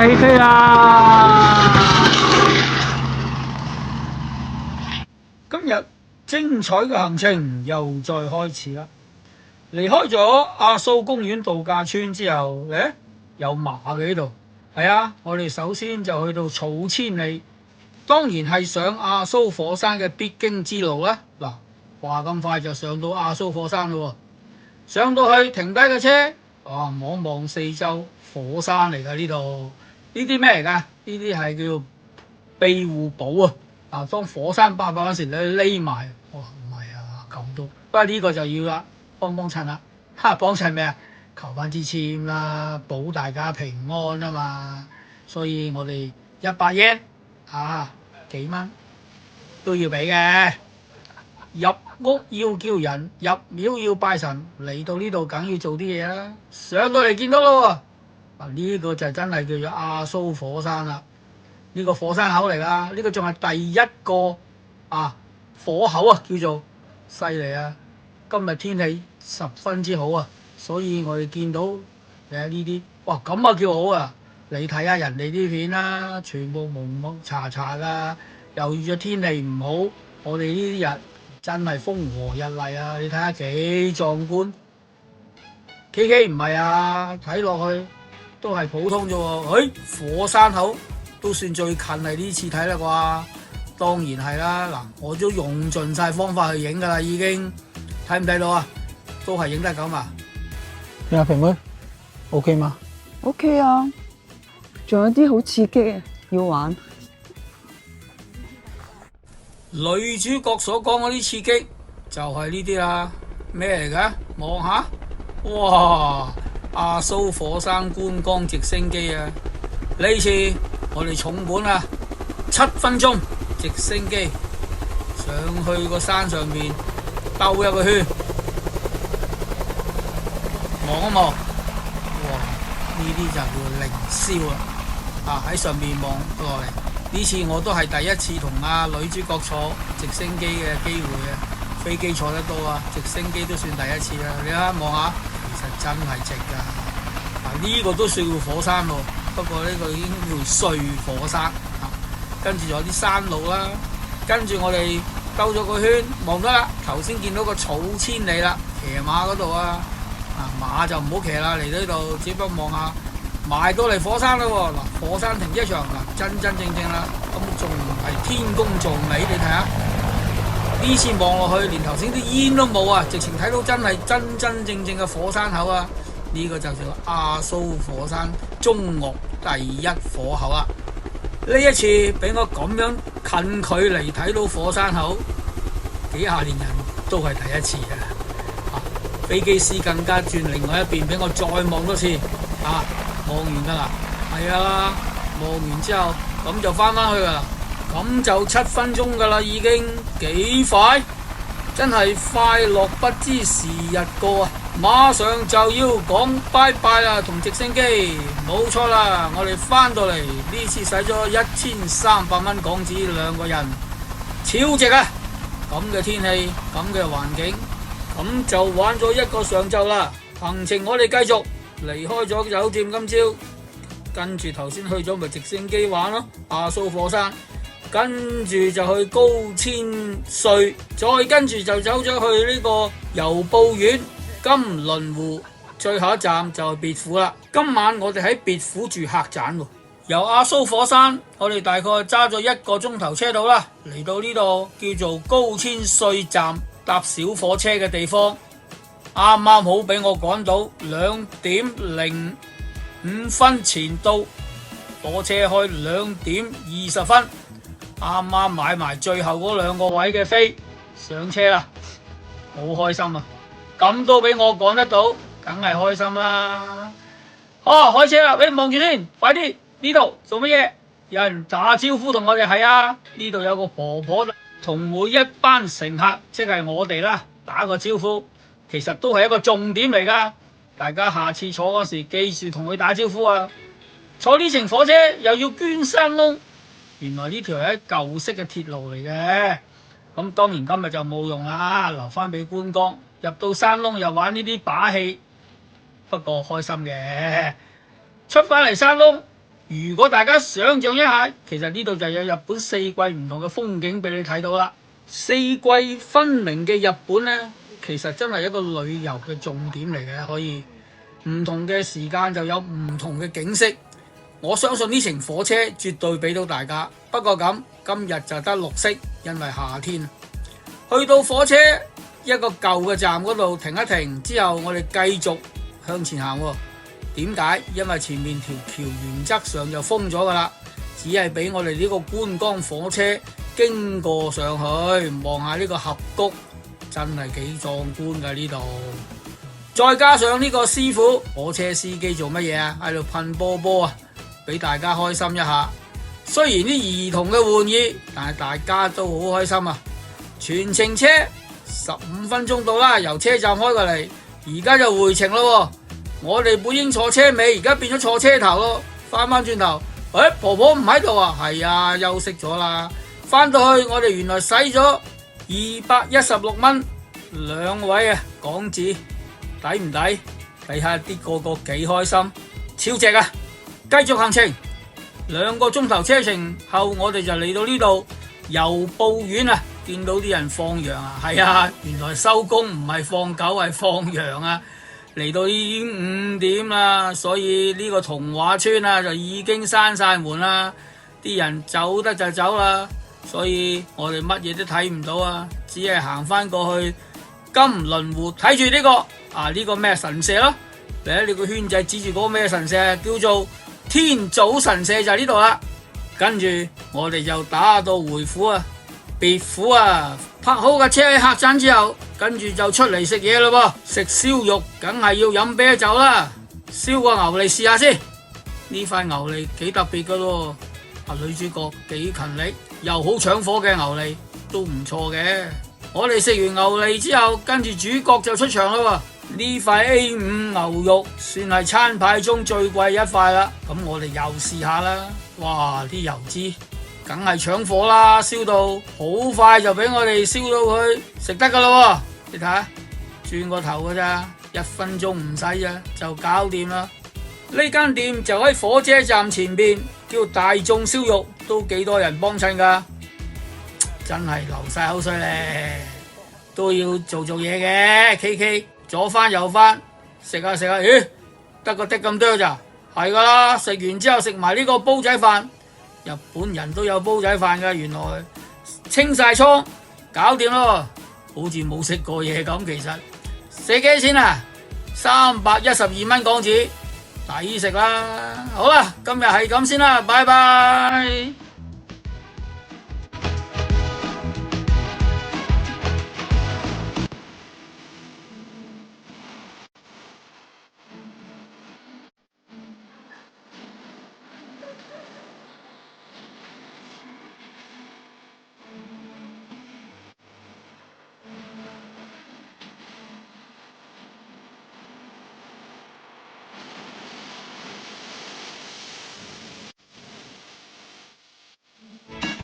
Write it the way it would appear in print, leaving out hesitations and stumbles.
起飛啦！今日精彩嘅行程又再開始啦！離開咗阿蘇公園度假村之後，有馬嘅呢度。係啊，我哋首先就去到草千里，當然係上阿蘇火山嘅必經之路啦。嗱，話咁快就上到阿蘇火山咯喎！上到去停低嘅車，望望四周，火山嚟㗎呢度。呢啲咩嚟㗎？呢啲係叫庇護堡啊！當火山爆發嗰時，你匿埋。哇，唔係啊，咁都。不過呢個就要啦，幫襯啦。幫襯咩啊？求翻支簽啦，保大家平安啊嘛。所以我哋100 yen 幾蚊都要俾嘅。入屋要叫人，入廟要拜神，嚟到呢度梗要做啲嘢啦。上到嚟見到咯喎，呢個就真係叫做阿蘇火山啦。呢個火山口嚟㗎，呢個仲係第一個火口啊，叫做犀利啊！今日天氣十分之好啊，所以我哋見到呢啲，哇咁啊叫好啊！你睇下人哋啲片啦，全部蒙蒙查查㗎，又遇咗天氣唔好，我哋呢啲日真係風和日麗啊！你睇下幾壯觀。K 唔係啊，睇落去都係普通啫喎。火山口都算最近係呢次睇啦啩，當然係啦。嗱，我都用盡晒方法去影㗎啦，已經睇唔睇到啊？都係影得咁啊！阿平妹 ，OK 嗎 ？OK 啊，仲有啲好刺激嘅要玩。女主角所講嗰啲刺激就係呢啲啦。咩嚟㗎？望下，哇！阿蘇火山觀光直升機啊！呢次我哋重本啊，7分鐘直升機上去個山上面兜一個圈，望一望，哇！呢啲就叫凌霄啦！喺上面望落嚟，呢次我都係第一次同女主角坐直升機嘅機會啊！飛機坐得多啊，直升機都算第一次啦。你睇望下，其實真係值㗎。呢個都算叫火山喎。不過呢個已經叫碎火山，跟住仲有啲山路啦，跟住我哋兜咗個圈，望得啦。頭先見到個草千里啦，騎馬嗰度啊，馬就唔好騎啦，嚟到呢度只不過望下，埋到嚟火山啦喎。嗱，火山停車場嗱，真正啦，咁仲係天公造美，你睇下呢次望落去，連頭先啲煙都冇啊，直情睇到真係真正嘅火山口啊！呢個就叫阿蘇火山中岳第一火口啦！呢一次俾我咁樣近距離睇到火山口，幾廿年人都係第一次啊！飛機師更加轉另外一邊俾我再望多次望完噶啦，係啊，望完之後咁就翻去噶啦，咁就7分鐘噶啦，已經幾快，真係快樂不知時日過啊！馬上就要講拜拜啦，同直升機冇錯啦，我哋翻到嚟呢次使咗1300蚊港紙2個人，超值啊！咁嘅天氣，咁嘅環境，咁就玩咗1個上晝啦。行程我哋繼續離開咗酒店，今朝跟住頭先去咗咪直升機玩咯，阿蘇火山，跟住就去高千穗，再跟住就走咗去呢個由布院金輪湖，最後一站就係別府啦。今晚我哋喺別府住客棧喎。由阿蘇火山，我哋大概揸咗1個鐘頭車到啦，嚟到呢度叫做高千穗站，搭小火車嘅地方，啱啱好俾我趕到2點05分前到，火車開2點20分，啱啱買埋最後嗰2個位嘅飛上車啦，好開心啊！咁都俾我趕得到，梗係開心啦！開車啦，你望住先，快啲！呢度做乜嘢？有人打招呼同我哋，係啊！呢度有個婆婆同每一班乘客，即係我哋啦，打個招呼，其實都係一個重點嚟噶。大家下次坐嗰時記住同佢打招呼啊！坐呢程火車又要捐山窿，原來呢條係一舊式嘅鐵路嚟嘅。咁當然今日就冇用啦，留翻俾觀光。入到山窿又玩呢啲把戲，不過開心嘅。出返嚟山窿，如果大家想象一下，其實呢度就有日本四季唔同嘅風景俾你睇到啦。四季分明嘅日本呢，其實真係一個旅遊嘅重點嚟嘅，可以唔同嘅時間就有唔同嘅景色。我相信呢程火車絕對俾到大家。不過咁今日就得綠色，因為夏天。去到火車一個舊嘅站嗰度停一停之後，我哋繼續向前行。點解？因為前面條橋原則上就封咗噶啦，只係俾我哋呢個觀光火車經過上去，望下呢個峽谷，真係幾壯觀噶呢度。再加上呢個師傅，火車司機做乜嘢啊？喺度噴波波啊，俾大家開心一下。雖然啲兒童嘅玩意，但係大家都好開心啊！全程車15分鐘到啦，由車站開過嚟，而家就回程咯。我哋本應坐車尾，而家變咗坐車頭咯。翻轉頭，婆婆唔喺度啊？係啊，休息咗啦。翻到去，我哋原來使咗216蚊，2位啊港紙，抵唔抵？睇下啲個幾開心，超值啊！繼續行程，2個鐘頭車程後，我哋就嚟到呢度郵報院啊！見到啲人放羊啊，係啊，原來收工唔係放狗，係放羊啊！嚟到已經5點啦，所以呢個童話村啊就已經閂晒門啦，啲人走得就走啦，所以我哋乜嘢都睇唔到啊，只係行翻過去金輪湖睇住呢個呢個咩神社咯，你個圈仔指住嗰個咩神社，叫做天祖神社，就係呢度啦。跟住我哋就打道回府啊，別府啊，泊好架車喺客棧之後，跟住就出嚟食嘢咯噃，食燒肉梗係要飲啤酒啦，燒個牛脷試下先。呢塊牛脷幾特別噶咯，女主角幾勤力，又好搶火嘅牛脷都唔錯嘅。我哋食完牛脷之後，跟住主角就出場咯。呢塊 A5 牛肉算係餐牌中最貴一塊啦，咁我哋又試下啦。哇，啲油脂梗係搶火啦，燒到好快就俾我哋燒到佢食得噶啦。你睇下，轉個頭噶咋，1分鐘唔使啊，就搞掂啦。呢間店就喺火車站前邊，叫大眾燒肉，都幾多人幫襯噶，真係流晒口水咧，都要做嘢嘅。KK 左翻右翻，食下，咦，得個的咁多咋？係噶啦，食完之後食埋呢個煲仔飯，日本人都有煲仔飯噶，原來清晒倉，搞掂咯，好似冇食過嘢咁。其實食幾多錢啊？312蚊港紙，抵食啦。好啦，今日係咁先啦，拜拜。